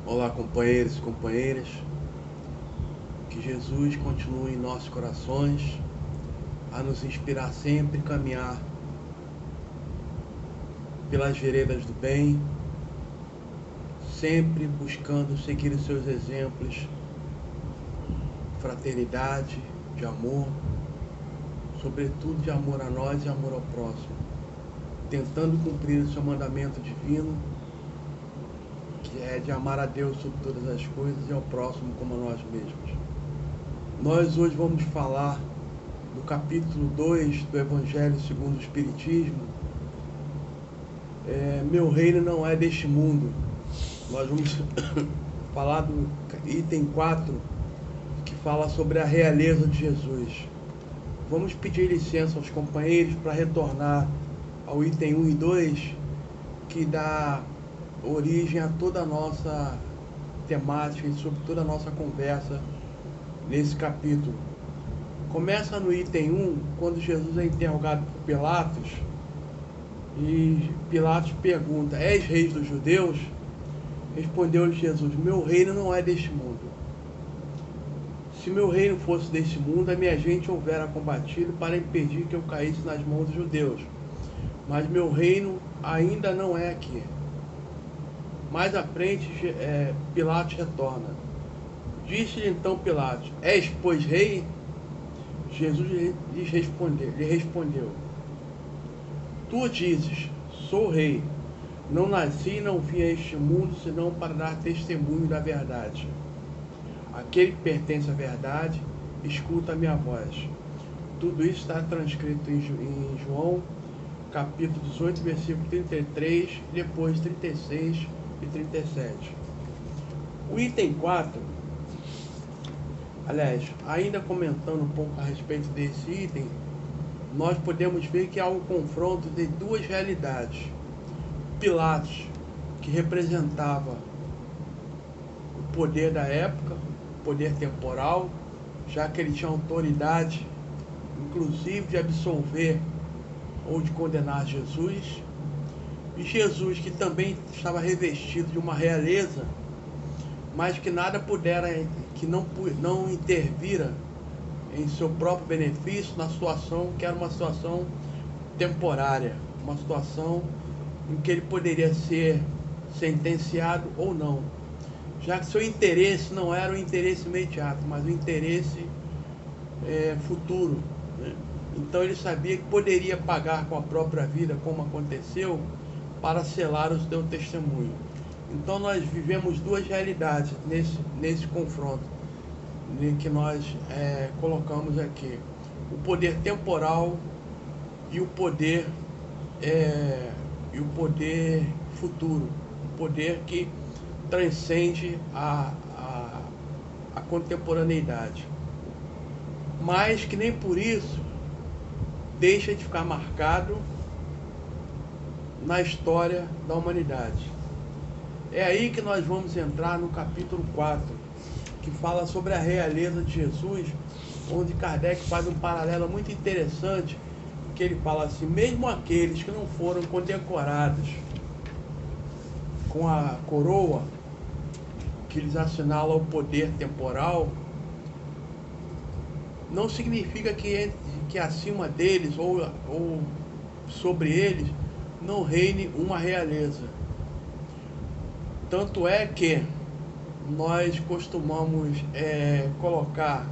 Olá, companheiros e companheiras, que Jesus continue em nossos corações a nos inspirar sempre a caminhar pelas veredas do bem, sempre buscando seguir os seus exemplos, fraternidade, de amor, sobretudo de amor a nós e amor ao próximo, tentando cumprir o seu mandamento divino, que é de amar a Deus sobre todas as coisas e ao próximo como a nós mesmos. Nós hoje vamos falar do capítulo 2 do Evangelho segundo o Espiritismo. Meu reino não é deste mundo. Nós vamos falar do item 4, que fala sobre a realeza de Jesus. Vamos pedir licença aos companheiros para retornar ao item 1 e 2, que dá origem a toda a nossa temática e sobre toda a nossa conversa nesse capítulo. Começa no item 1, quando Jesus é interrogado por Pilatos, e Pilatos pergunta: és rei dos judeus? Respondeu-lhe Jesus: meu reino não é deste mundo. Se meu reino fosse deste mundo, a minha gente houvera combatido para impedir que eu caísse nas mãos dos judeus. Mas meu reino ainda não é aqui. Mais à frente, Pilatos retorna. Disse-lhe então Pilatos: és, pois, rei? Jesus lhe respondeu: tu dizes, sou rei. Não nasci e não vim a este mundo senão para dar testemunho da verdade. Aquele que pertence à verdade, escuta a minha voz. Tudo isso está transcrito em João, capítulo 18, versículo 33, depois 36 e 37. O item 4, aliás, ainda comentando um pouco a respeito desse item, nós podemos ver que há um confronto de duas realidades. Pilatos, que representava o poder da época, o poder temporal, já que ele tinha autoridade, inclusive de absolver ou de condenar Jesus, e Jesus, que também estava revestido de uma realeza, mas que nada pudera, que não intervira em seu próprio benefício na situação que era uma situação temporária, uma situação em que ele poderia ser sentenciado ou não, já que seu interesse não era o interesse imediato, mas o interesse futuro, né? Então ele sabia que poderia pagar com a própria vida, como aconteceu, para selar o seu testemunho. Então nós vivemos duas realidades nesse confronto que nós colocamos aqui: o poder temporal e o poder futuro, o poder que transcende a contemporaneidade, mas que nem por isso deixa de ficar marcado na história da humanidade. É aí que nós vamos entrar no capítulo 4, que fala sobre a realeza de Jesus, onde Kardec faz um paralelo muito interessante, que ele fala assim: mesmo aqueles que não foram condecorados com a coroa, que lhes assinala o poder temporal, não significa que acima deles ou sobre eles não reine uma realeza. Tanto é que nós costumamos colocar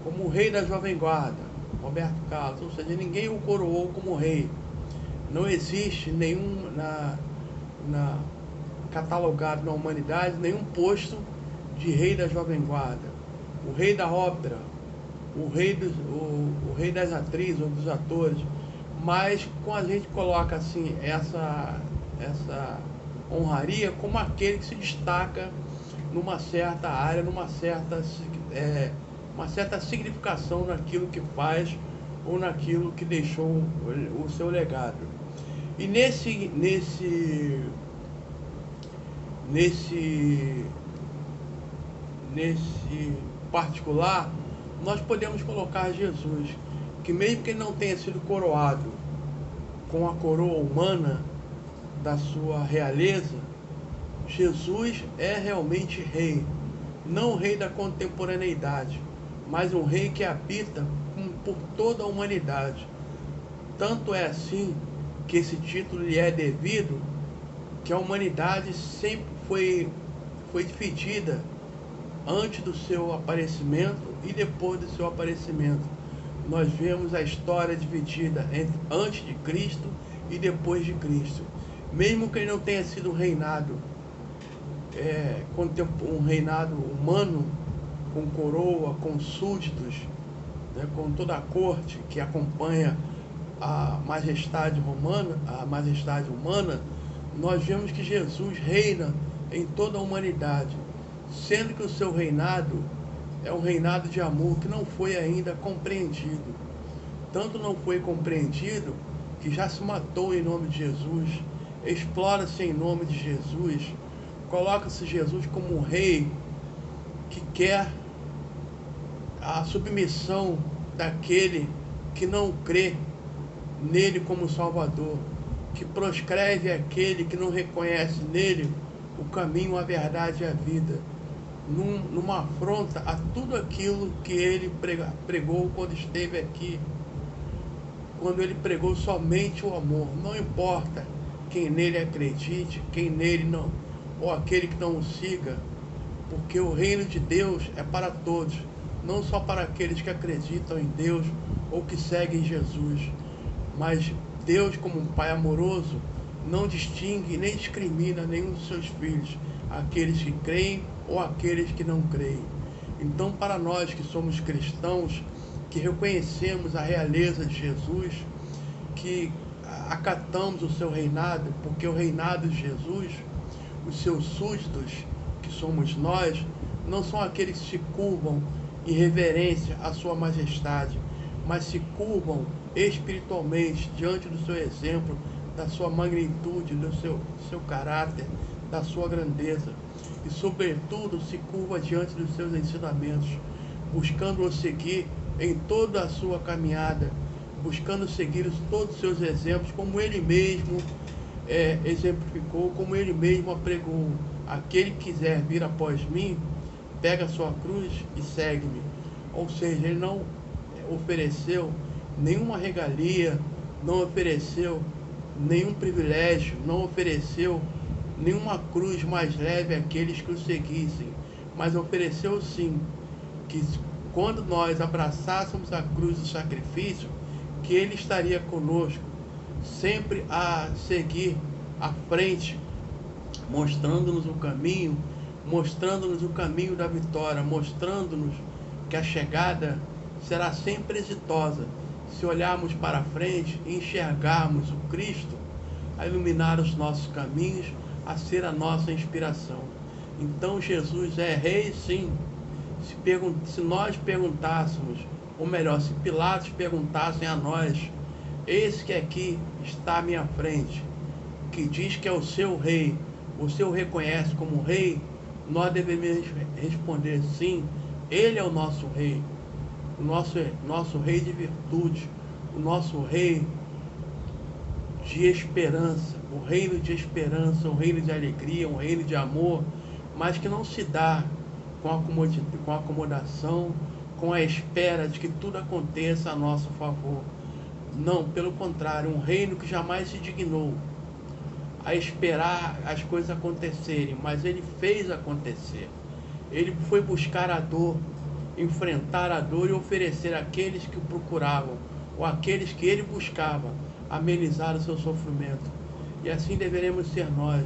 como o rei da Jovem Guarda, Roberto Carlos, ou seja, ninguém o coroou como rei. Não existe nenhum catalogado na humanidade nenhum posto de rei da Jovem Guarda. O rei da ópera, o rei das atrizes ou dos atores, mas com a gente coloca assim essa honraria como aquele que se destaca numa certa área, uma certa significação naquilo que faz ou naquilo que deixou o seu legado. E nesse particular, nós podemos colocar Jesus, que mesmo que ele não tenha sido coroado com a coroa humana da sua realeza, Jesus é realmente rei, não o rei da contemporaneidade, mas um rei que habita por toda a humanidade. Tanto é assim que esse título lhe é devido, que a humanidade sempre foi dividida antes do seu aparecimento e depois do seu aparecimento. Nós vemos a história dividida entre antes de Cristo e depois de Cristo. Mesmo que ele não tenha sido um reinado humano, com coroa, com súditos, né, com toda a corte que acompanha a majestade romana, a majestade humana, nós vemos que Jesus reina em toda a humanidade, sendo que o seu reinado é um reinado de amor que não foi ainda compreendido. Tanto não foi compreendido que já se matou em nome de Jesus, explora-se em nome de Jesus, coloca-se Jesus como um rei que quer a submissão daquele que não crê nele como Salvador, que proscreve aquele que não reconhece nele o caminho, a verdade e a vida, numa afronta a tudo aquilo que ele pregou quando esteve aqui, quando ele pregou somente o amor. Não importa quem nele acredite, quem nele não, ou aquele que não o siga, porque o reino de Deus é para todos, não só para aqueles que acreditam em Deus ou que seguem Jesus. Mas Deus, como um Pai amoroso, não distingue nem discrimina nenhum dos seus filhos, aqueles que creem ou aqueles que não creem. Então, para nós que somos cristãos, que reconhecemos a realeza de Jesus, que acatamos o seu reinado, porque o reinado de Jesus, os seus súditos, que somos nós, não são aqueles que se curvam em reverência à sua majestade, mas se curvam espiritualmente diante do seu exemplo, da sua magnitude, do seu caráter, da sua grandeza, e sobretudo se curva diante dos seus ensinamentos, buscando o seguir em toda a sua caminhada, buscando seguir todos os seus exemplos, como ele mesmo exemplificou, como ele mesmo apregou: aquele que quiser vir após mim, pega a sua cruz e segue-me. Ou seja, ele não ofereceu nenhuma regalia, não ofereceu nenhum privilégio, não ofereceu nenhuma cruz mais leve àqueles que o seguissem, mas ofereceu sim que quando nós abraçássemos a cruz do sacrifício, que ele estaria conosco, sempre a seguir à frente, mostrando-nos o caminho, mostrando-nos o caminho da vitória, mostrando-nos que a chegada será sempre exitosa, se olharmos para frente e enxergarmos o Cristo a iluminar os nossos caminhos, a ser a nossa inspiração. Então Jesus é rei, sim. Se nós perguntássemos, ou melhor, se Pilatos perguntassem a nós: esse que aqui está à minha frente, que diz que é o seu rei, você o reconhece como rei? Nós devemos responder: sim, ele é o nosso rei, o nosso rei de virtude, o nosso rei de esperança, o reino de esperança, o reino de alegria, um reino de amor, mas que não se dá com acomodação, com a espera de que tudo aconteça a nosso favor. Não, pelo contrário, um reino que jamais se dignou a esperar as coisas acontecerem, mas ele fez acontecer. Ele foi buscar a dor, enfrentar a dor e oferecer àqueles que o procuravam, ou àqueles que ele buscava, amenizar o seu sofrimento. E assim deveremos ser nós.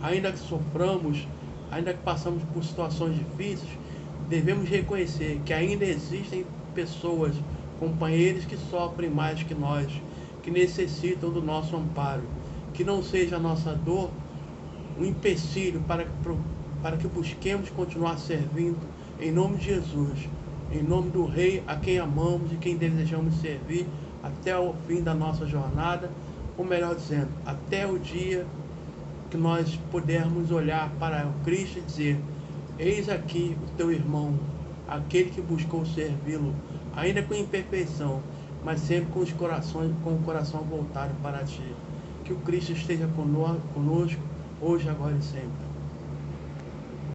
Ainda que soframos, ainda que passamos por situações difíceis, devemos reconhecer que ainda existem pessoas, companheiros que sofrem mais que nós, que necessitam do nosso amparo. Que não seja a nossa dor um empecilho para que busquemos continuar servindo em nome de Jesus, em nome do Rei a quem amamos e quem desejamos servir até o fim da nossa jornada, ou melhor dizendo, até o dia que nós pudermos olhar para o Cristo e dizer: eis aqui o teu irmão, aquele que buscou servi-lo, ainda com imperfeição, mas sempre com o coração voltado para ti. Que o Cristo esteja conosco, hoje, agora e sempre.